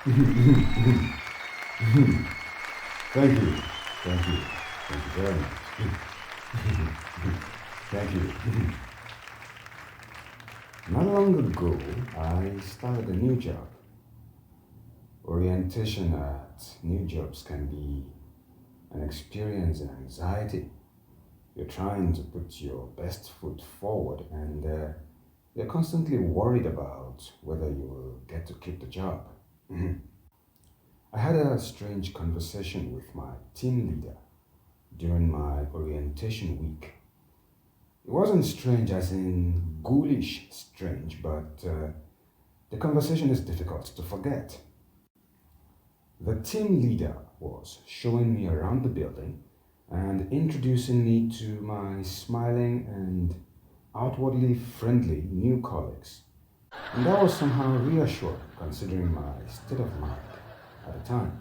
Thank you. Thank you. Thank you very much. Thank you. Not long ago, I started a new job. Orientation at new jobs can be an experience in anxiety. You're trying to put your best foot forward and you're constantly worried about whether you will get to keep the job. I had a strange conversation with my team leader during my orientation week. It wasn't strange as in ghoulish strange, but the conversation is difficult to forget. The team leader was showing me around the building and introducing me to my smiling and outwardly friendly new colleagues. And that was somehow reassuring considering my state of mind at the time.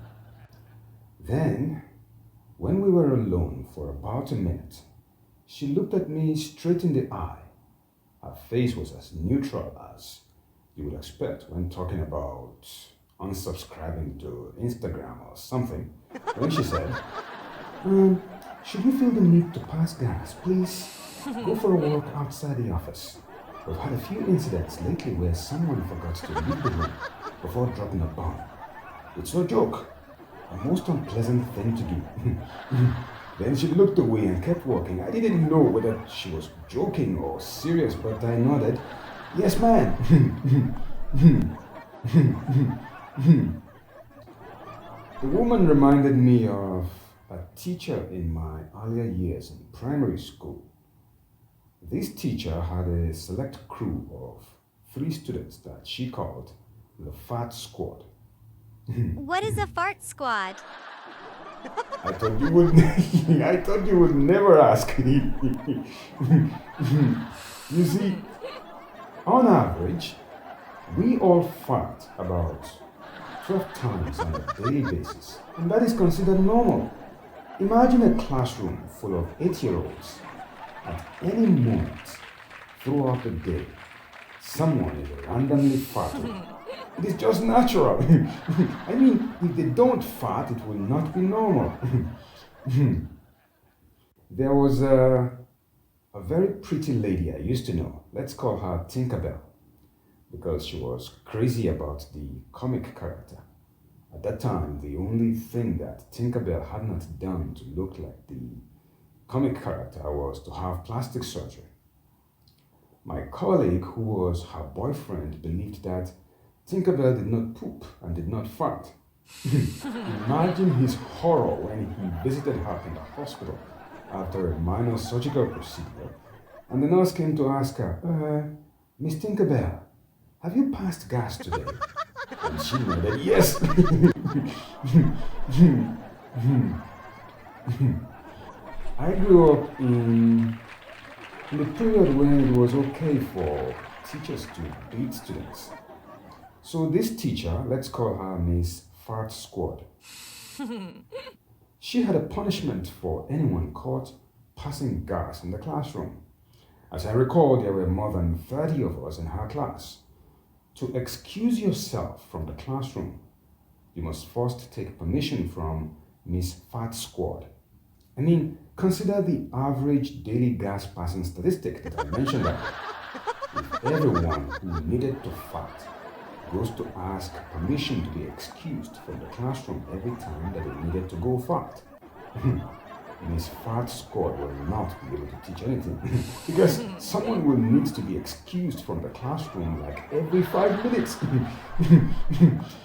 Then, when we were alone for about a minute, she looked at me straight in the eye. Her face was as neutral as you would expect when talking about unsubscribing to Instagram or something. When she said, should you feel the need to pass gas, please go for a walk outside the office. We've had a few incidents lately where someone forgot to leave the room before dropping a bomb. It's no joke, a most unpleasant thing to do. Then she looked away and kept walking. I didn't know whether she was joking or serious, but I nodded. Yes, ma'am. The woman reminded me of a teacher in my earlier years in primary school. This teacher had a select crew of 3 students that she called the Fat Squad. What is a fart squad? I thought you would. I thought you would never ask. You see, on average, we all fart about 12 times on a daily basis, and that is considered normal. Imagine a classroom full of 8-year-olds. At any moment throughout the day, someone is randomly farting. It is just natural. I mean, if they don't fart, it will not be normal. There was a very pretty lady I used to know. Let's call her Tinkerbell because she was crazy about the comic character. At that time, the only thing that Tinkerbell had not done to look like the comic character was to have plastic surgery. My colleague, who was her boyfriend, believed that Tinkerbell did not poop and did not fart. Imagine his horror when he visited her in the hospital after a minor surgical procedure, and the nurse came to ask her, Miss Tinkerbell, have you passed gas today? And she nodded, yes. I grew up in the period when it was okay for teachers to beat students. So this teacher, let's call her Miss Fart Squad, she had a punishment for anyone caught passing gas in the classroom. As I recall, there were more than 30 of us in her class. To excuse yourself from the classroom, you must first take permission from Miss Fat Squad. I mean, consider the average daily gas passing statistic that I mentioned earlier. If everyone who needed to fart goes to ask permission to be excused from the classroom every time that they needed to go fart, Miss Fat Squad will not be able to teach anything because someone will need to be excused from the classroom like every 5 minutes.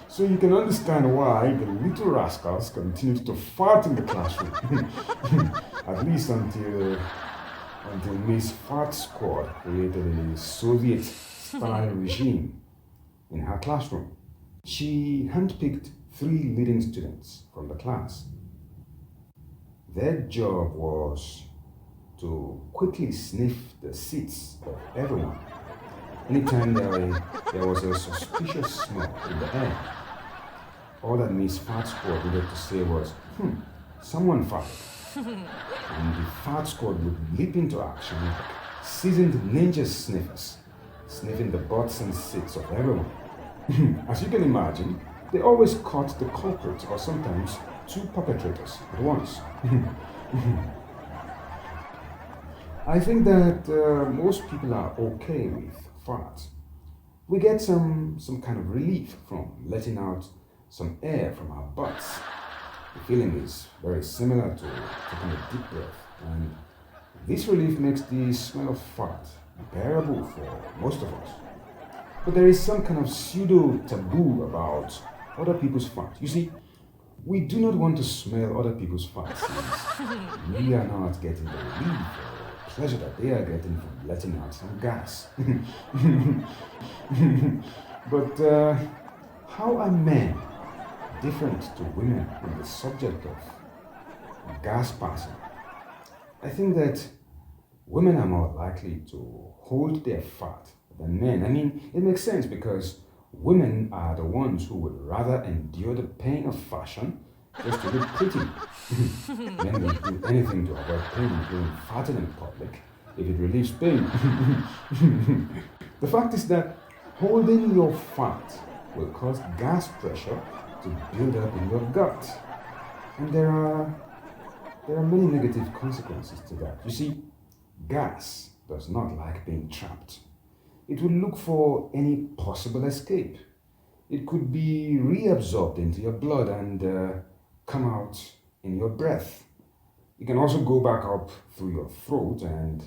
So you can understand why the little rascals continued to fart in the classroom, at least until Miss Fat Squad created a Soviet-style regime in her classroom. She handpicked 3 leading students from the class. Their job was to quickly sniff the seats of everyone. Anytime there was a suspicious smell in the air, all that Miss Fat Squad needed to say was, someone farted. And the Fat Squad would leap into action like seasoned ninja sniffers, sniffing the butts and seats of everyone. As you can imagine, They always caught the culprit or sometimes two perpetrators at once. I think that most people are okay with farts. We get some kind of relief from letting out some air from our butts. The feeling is very similar to taking a deep breath, and this relief makes the smell of fart bearable for most of us. But there is some kind of pseudo taboo about other people's farts. You see, we do not want to smell other people's farts since we are not getting the relief or pleasure that they are getting from letting out some gas. But how are men different to women on the subject of gas passing? I think that women are more likely to hold their fart than men. I mean, it makes sense because women are the ones who would rather endure the pain of fashion just to look pretty. Men will do anything to avoid pain, including farting in public, if it relieves pain. The fact is that holding your fart will cause gas pressure to build up in your gut. And there are many negative consequences to that. You see, gas does not like being trapped. It will look for any possible escape. It could be reabsorbed into your blood and come out in your breath. It can also go back up through your throat and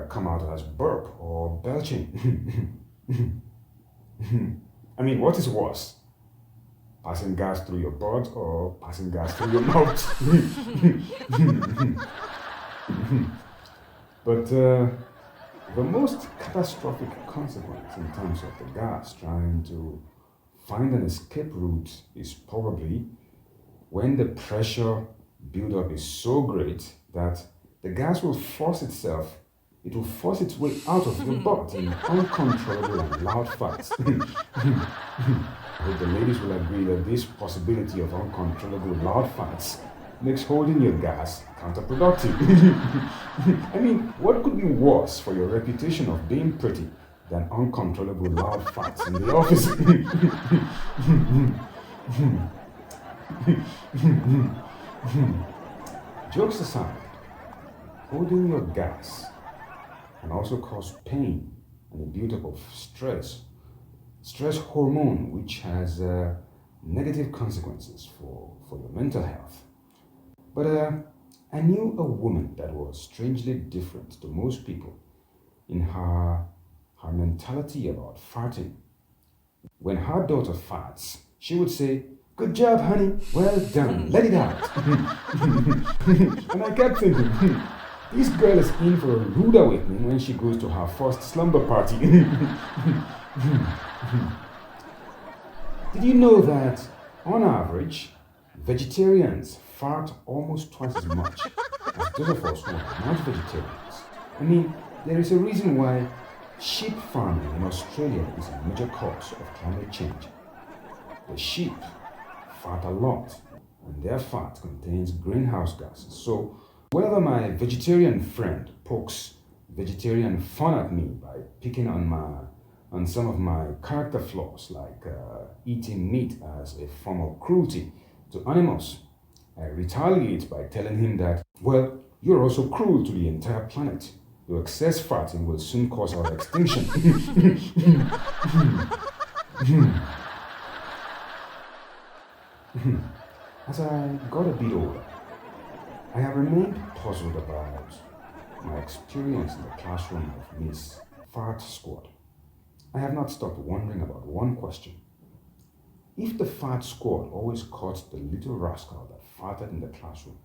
come out as burp or belching. I mean, what is worse? Passing gas through your butt or passing gas through your mouth? But the most catastrophic consequence in terms of the gas trying to find an escape route is probably when the pressure buildup is so great that the gas will force itself, it will force its way out of your butt in uncontrollable and loud farts. I hope the ladies will agree that this possibility of uncontrollable loud farts makes holding your gas counterproductive. I mean, what could be worse for your reputation of being pretty than uncontrollable loud farts in the office? Jokes aside, holding your gas can also cause pain and a buildup of stress hormone, which has negative consequences for your mental health. But I knew a woman that was strangely different to most people in her mentality about farting. When her daughter farts, she would say, "Good job, honey. Well done. Let it out." And I kept thinking, this girl is in for a rude awakening when she goes to her first slumber party. Did you know that, on average, vegetarians fart almost twice as much as those of us who are not vegetarians? I mean, there is a reason why sheep farming in Australia is a major cause of climate change. The sheep fart a lot, and their fat contains greenhouse gases. So, whenever my vegetarian friend pokes vegetarian fun at me by picking on some of my character flaws, like eating meat as a form of cruelty to animals, I retaliate by telling him that, well, you're also cruel to the entire planet. Your excess farting will soon cause our extinction. As I got a bit older, I have remained puzzled about my experience in the classroom of Miss Fart Squad. I have not stopped wondering about one question. If the Fart Squad always caught the little rascal that farted in the classroom,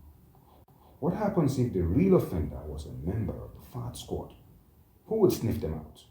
what happens if the real offender was a member of the Fart Squad? Who would sniff them out?